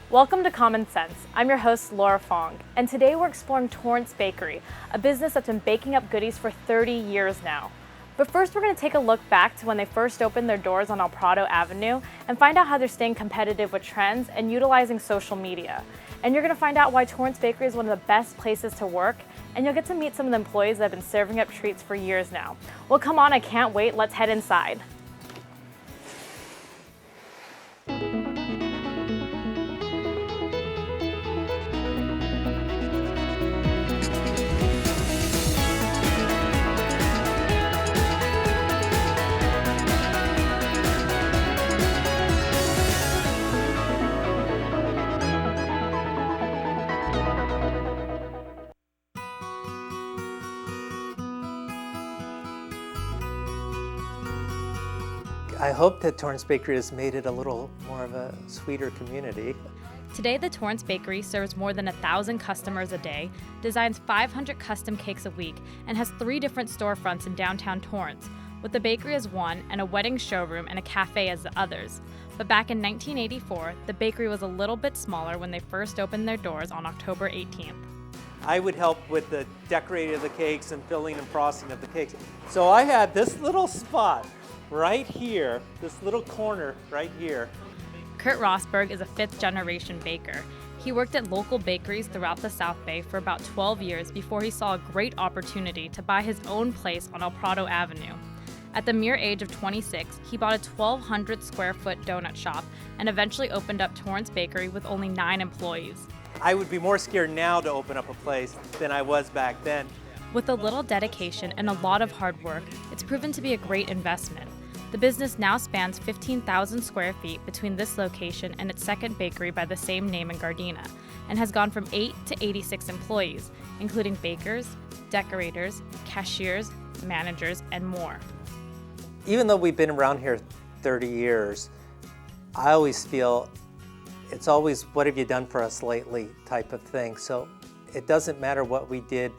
Welcome to Common Sense. I'm your host, Laura Fong, and today we're exploring Torrance Bakery, a business that's been baking up goodies for 30 years now. But first, we're going to take a look back to when they first opened their doors on El Prado Avenue and find out how they're staying competitive with trends and utilizing social media. And you're going to find out why Torrance Bakery is one of the best places to work, and you'll get to meet some of the employees that have been serving up treats for years now. Well, come on, I can't wait. Let's head inside. I hope that Torrance Bakery has made it a little more of a sweeter community. Today, the Torrance Bakery serves more than 1,000 customers a day, designs 500 custom cakes a week, and has 3 different storefronts in downtown Torrance, with the bakery as one and a wedding showroom and a cafe as the others. But back in 1984, the bakery was a little bit smaller when they first opened their doors on October 18th. I would help with the decorating of the cakes and filling and frosting of the cakes. So I had this little spot right here, this little corner right here. Kurt Rosberg is a 5th-generation baker. He worked at local bakeries throughout the South Bay for about 12 years before he saw a great opportunity to buy his own place on El Prado Avenue. At the mere age of 26, he bought a 1,200 square foot donut shop and eventually opened up Torrance Bakery with only 9 employees. I would be more scared now to open up a place than I was back then. With a little dedication and a lot of hard work, it's proven to be a great investment. The business now spans 15,000 square feet between this location and its second bakery by the same name in Gardena, and has gone from 8 to 86 employees, including bakers, decorators, cashiers, managers, and more. Even though we've been around here 30 years, I always feel it's always, what have you done for us lately type of thing. So it doesn't matter what we did,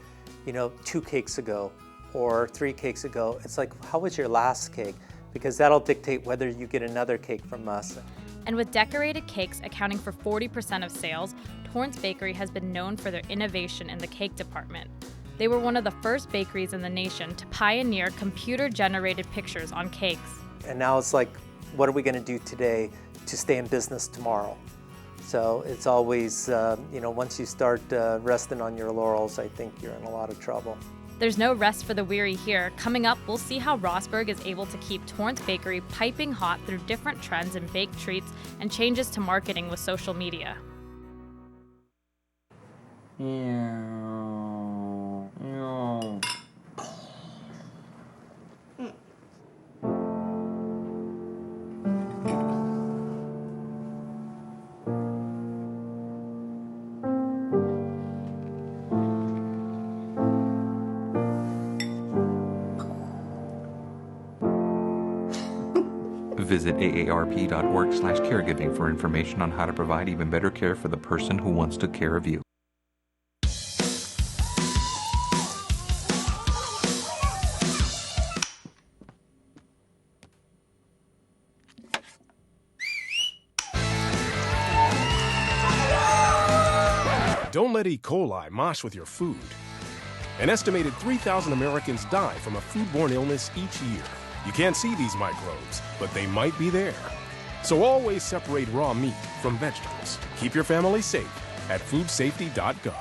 2 cakes ago or 3 cakes ago. It's like, how was your last cake? Because that'll dictate whether you get another cake from us. And with decorated cakes accounting for 40% of sales, Torrance Bakery has been known for their innovation in the cake department. They were one of the first bakeries in the nation to pioneer computer-generated pictures on cakes. And now it's like, what are we going to do today to stay in business tomorrow? So it's always, once you start resting on your laurels, I think you're in a lot of trouble. There's no rest for the weary here. Coming up, we'll see how Rosberg is able to keep Torrance Bakery piping hot through different trends in baked treats and changes to marketing with social media. Visit aarp.org/caregiving for information on how to provide even better care for the person who wants to care of you. Don't let E. coli mosh with your food. An estimated 3,000 Americans die from a foodborne illness each year. You can't see these microbes, but they might be there. So always separate raw meat from vegetables. Keep your family safe at foodsafety.gov.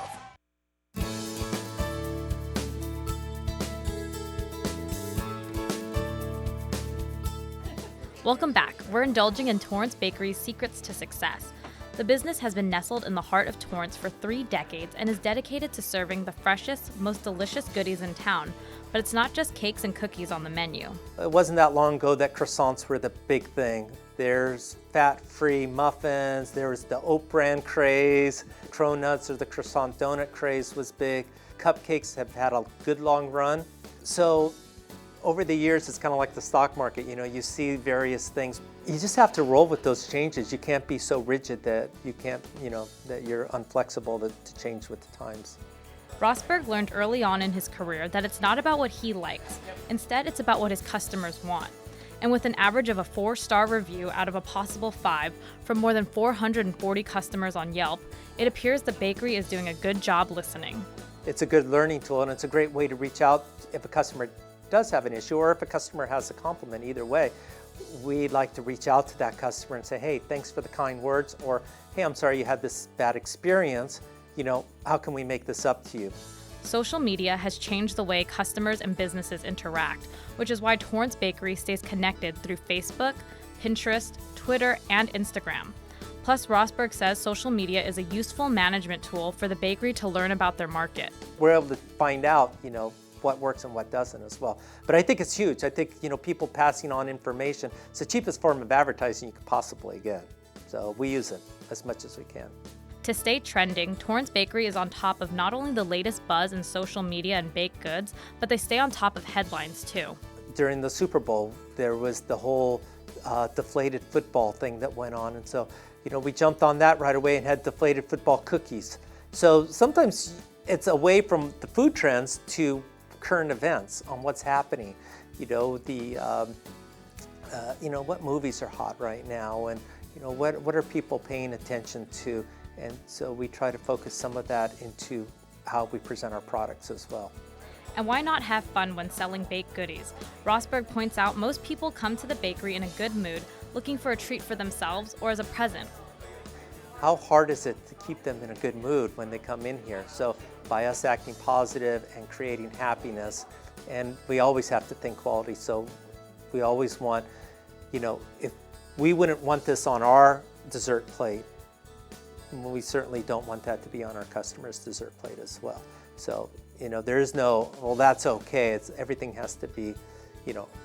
Welcome back. We're indulging in Torrance Bakery's secrets to success. The business has been nestled in the heart of Torrance for 3 decades and is dedicated to serving the freshest, most delicious goodies in town. But it's not just cakes and cookies on the menu. It wasn't that long ago that croissants were the big thing. There's fat-free muffins, there was the oat bran craze, cronuts or the croissant donut craze was big. Cupcakes have had a good long run. So over the years, it's kind of like the stock market, you see various things. You just have to roll with those changes. You can't be so rigid that you can't, that you're unflexible to change with the times. Rosberg learned early on in his career that it's not about what he likes. Instead, it's about what his customers want. And with an average of a 4-star review out of a possible 5 from more than 440 customers on Yelp, it appears the bakery is doing a good job listening. It's a good learning tool, and it's a great way to reach out if a customer does have an issue, or if a customer has a compliment. Either way, we'd like to reach out to that customer and say, hey, thanks for the kind words, or hey, I'm sorry you had this bad experience. How can we make this up to you? Social media has changed the way customers and businesses interact, which is why Torrance Bakery stays connected through Facebook, Pinterest, Twitter, and Instagram. Plus, Rosberg says social media is a useful management tool for the bakery to learn about their market. We're able to find out, what works and what doesn't as well. But I think it's huge. I think, people passing on information, it's the cheapest form of advertising you could possibly get. So we use it as much as we can. To stay trending, Torrance Bakery is on top of not only the latest buzz in social media and baked goods, but they stay on top of headlines too. During the Super Bowl, there was the whole deflated football thing that went on. And so, we jumped on that right away and had deflated football cookies. So sometimes it's away from the food trends to current events on what's happening. What movies are hot right now, and what are people paying attention to? And so we try to focus some of that into how we present our products as well. And why not have fun when selling baked goodies? Rosberg points out most people come to the bakery in a good mood, looking for a treat for themselves or as a present. How hard is it to keep them in a good mood when they come in here? So by us acting positive and creating happiness, and we always have to think quality, so we always want, if we wouldn't want this on our dessert plate, we certainly don't want that to be on our customer's dessert plate as well. So, there is no, well, that's okay. Everything has to be,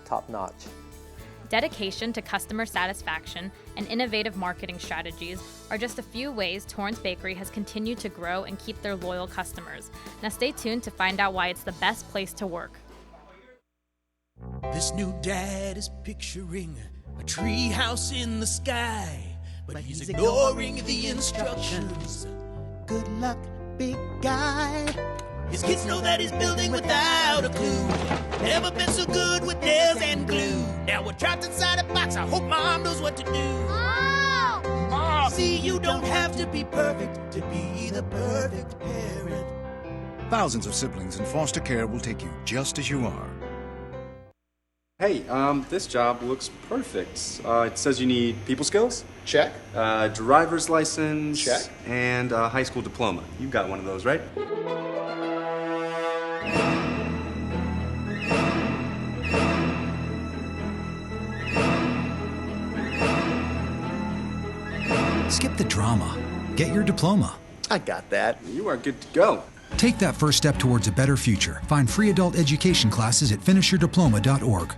top notch. Dedication to customer satisfaction and innovative marketing strategies are just a few ways Torrance Bakery has continued to grow and keep their loyal customers. Now stay tuned to find out why it's the best place to work. This new dad is picturing a tree house in the sky, but he's ignoring the instructions. Good luck, big guy. His kids know that he's building without a clue. Never been so good with nails and glue. Now we're trapped inside a box. I hope mom knows what to do. Mom! See, you don't have to be perfect to be the perfect parent. Thousands of siblings in foster care will take you just as you are. Hey, this job looks perfect. It says you need people skills? Check. Driver's license? Check. And a high school diploma. You've got one of those, right? Skip the drama. Get your diploma. I got that. You are good to go. Take that first step towards a better future. Find free adult education classes at finishyourdiploma.org.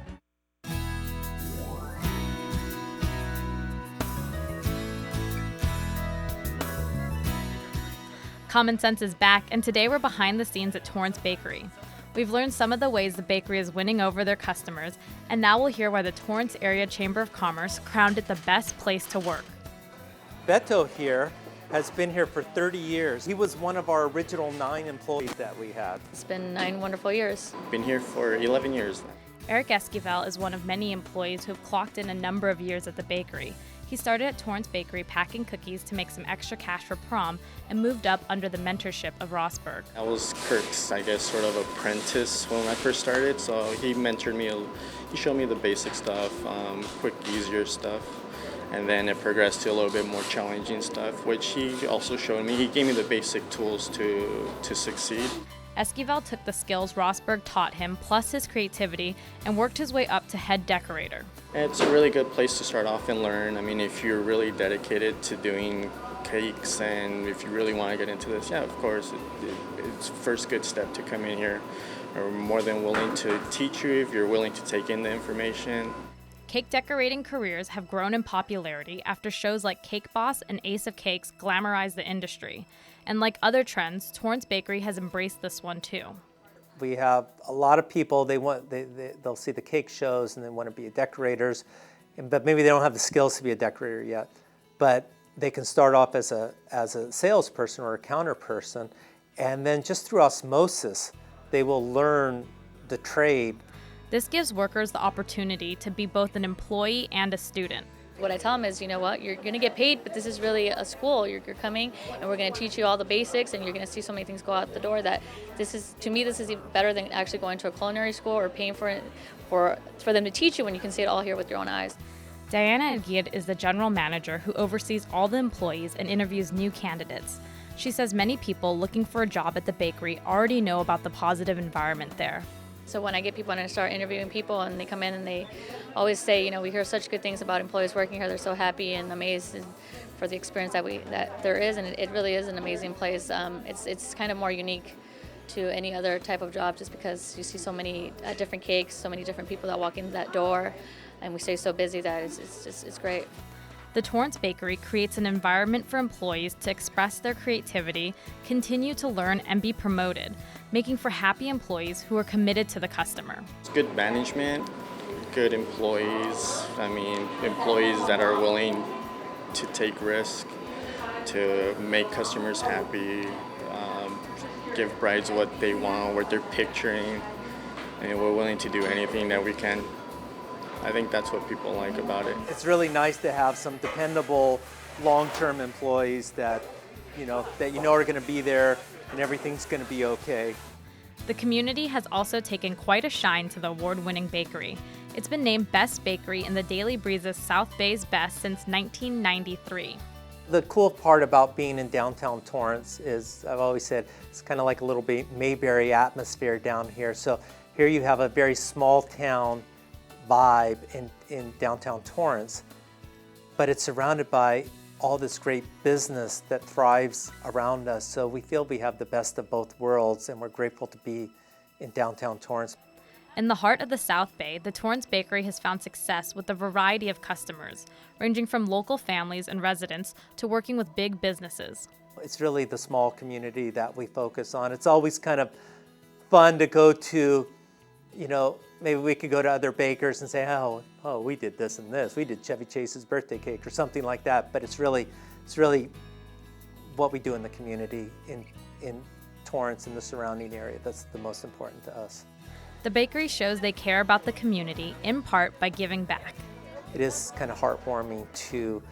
Common Sense is back, and today we're behind the scenes at Torrance Bakery. We've learned some of the ways the bakery is winning over their customers, and now we'll hear why the Torrance Area Chamber of Commerce crowned it the best place to work. Beto here has been here for 30 years. He was one of our original 9 employees that we had. It's been 9 wonderful years. Been here for 11 years now. Eric Esquivel is one of many employees who have clocked in a number of years at the bakery. He started at Torrance Bakery packing cookies to make some extra cash for prom and moved up under the mentorship of Rosberg. I was Kirk's, sort of apprentice when I first started, so he mentored me. He showed me the basic stuff, quick, easier stuff, and then it progressed to a little bit more challenging stuff, which he also showed me. He gave me the basic tools to succeed. Esquivel took the skills Rosberg taught him, plus his creativity, and worked his way up to head decorator. It's a really good place to start off and learn. I mean, if you're really dedicated to doing cakes and if you really want to get into this, yeah, of course, it's first good step to come in here. We're more than willing to teach you if you're willing to take in the information. Cake decorating careers have grown in popularity after shows like Cake Boss and Ace of Cakes glamorize the industry. And like other trends, Torrance Bakery has embraced this one too. We have a lot of people, they'll see the cake shows and they want to be decorators, but maybe they don't have the skills to be a decorator yet. But they can start off as a salesperson or a counter person, and then just through osmosis, they will learn the trade. This gives workers the opportunity to be both an employee and a student. What I tell them is, you know what, you're going to get paid, but this is really a school. You're coming, and we're going to teach you all the basics, and you're going to see so many things go out the door that to me, this is even better than actually going to a culinary school or paying for them to teach you when you can see it all here with your own eyes. Diana Aguirre is the general manager who oversees all the employees and interviews new candidates. She says many people looking for a job at the bakery already know about the positive environment there. So when I get people and I start interviewing people and they come in and they always say, you know, we hear such good things about employees working here. They're so happy and amazed for the experience that there is, and it really is an amazing place. It's kind of more unique to any other type of job just because you see so many different cakes, so many different people that walk in that door, and we stay so busy that it's great. The Torrance Bakery creates an environment for employees to express their creativity, continue to learn, and be promoted, making for happy employees who are committed to the customer. It's good management, good employees. I mean, employees that are willing to take risk, to make customers happy, give brides what they want, what they're picturing, and we're willing to do anything that we can. I think that's what people like about it. It's really nice to have some dependable, long-term employees that you know are going to be there and everything's going to be okay. The community has also taken quite a shine to the award-winning bakery. It's been named Best Bakery in the Daily Breeze's South Bay's Best since 1993. The cool part about being in downtown Torrance is, I've always said, it's kind of like a little Mayberry atmosphere down here. So here you have a very small town vibe in downtown Torrance, but it's surrounded by all this great business that thrives around us. So we feel we have the best of both worlds, and we're grateful to be in downtown Torrance. In the heart of the South Bay, the Torrance Bakery has found success with a variety of customers, ranging from local families and residents to working with big businesses. It's really the small community that we focus on. It's always kind of fun to go to, maybe we could go to other bakers and say, oh, we did this and this. We did Chevy Chase's birthday cake or something like that. But it's really what we do in the community in Torrance and the surrounding area that's the most important to us. The bakery shows they care about the community, in part by giving back. It is kind of heartwarming to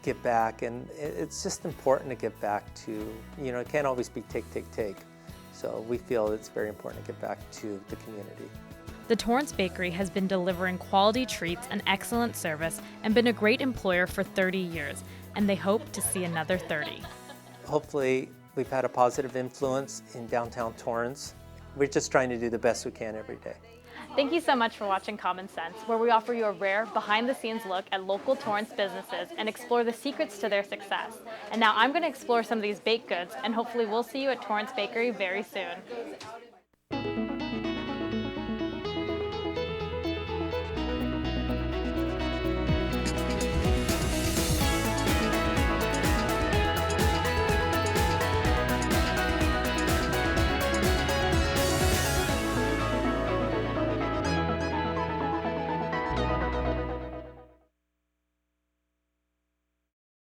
give back, and it's just important to give back to, it can't always be take. So we feel it's very important to give back to the community. The Torrance Bakery has been delivering quality treats and excellent service and been a great employer for 30 years, and they hope to see another 30. Hopefully, we've had a positive influence in downtown Torrance. We're just trying to do the best we can every day. Thank you so much for watching Common Sense, where we offer you a rare, behind-the-scenes look at local Torrance businesses and explore the secrets to their success. And now I'm going to explore some of these baked goods, and hopefully we'll see you at Torrance Bakery very soon.